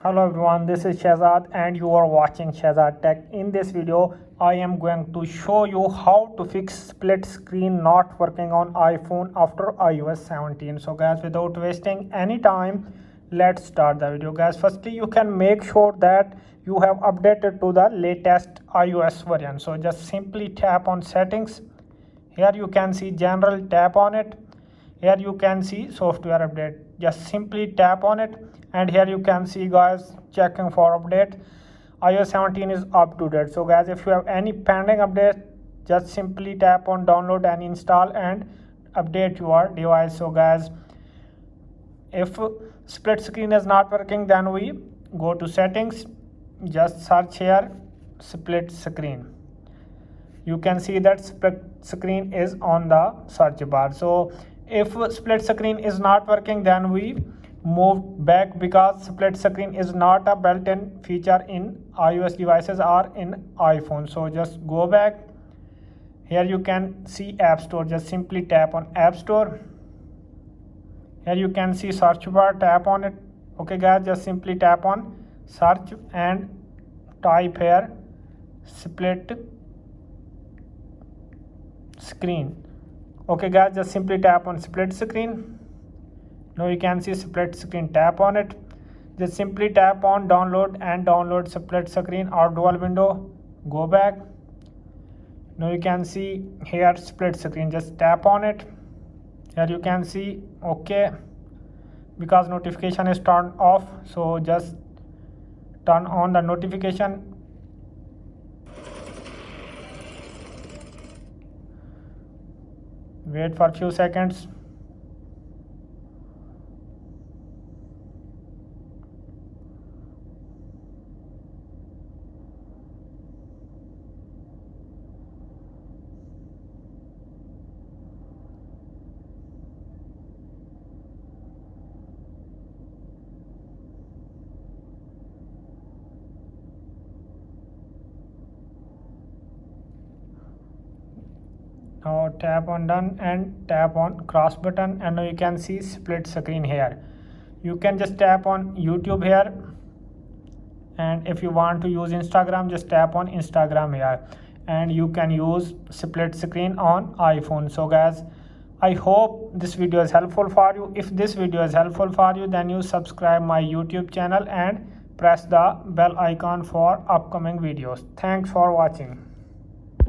Hello everyone, this is Shahzad and you are watching Shahzad Tech. In this video, I am going to show you how to fix split screen not working on iPhone after iOS 17. So guys, without wasting any time, let's start the video. Guys, firstly, you can make sure that you have updated to the latest iOS version. So just simply tap on settings. Here you can see general, tap on it. Here you can see software update, just simply tap on it, and here you can see guys checking for update. iOS 17 is up to date. So guys, if you have any pending update, just simply tap on download and install and update your device. So guys, if split screen is not working, then we go to settings, just search here split screen. You can see that split screen is on the search bar. So if split screen is not working, then we move back, because split screen is not a built-in feature in iOS devices or in iPhone. So just go back. Here you can see App Store, just simply tap on App Store. Here you can see search bar, tap on it. Okay guys, just simply tap on search and type here split screen. Okay guys, just simply tap on split screen. Now you can see split screen, tap on it. Just simply tap on download and download split screen or dual window. Go back. Now you can see here split screen, just tap on it. Here you can see okay, because notification is turned off, so just turn on the notification. Wait for a few seconds. Now tap on done and tap on cross button, and now you can see split screen here. You can just tap on YouTube here, and if you want to use Instagram, just tap on Instagram here, and you can use split screen on iPhone. So guys, I hope this video is helpful for you. If this video is helpful for you, then you subscribe my YouTube channel and press the bell icon for upcoming videos. Thanks for watching.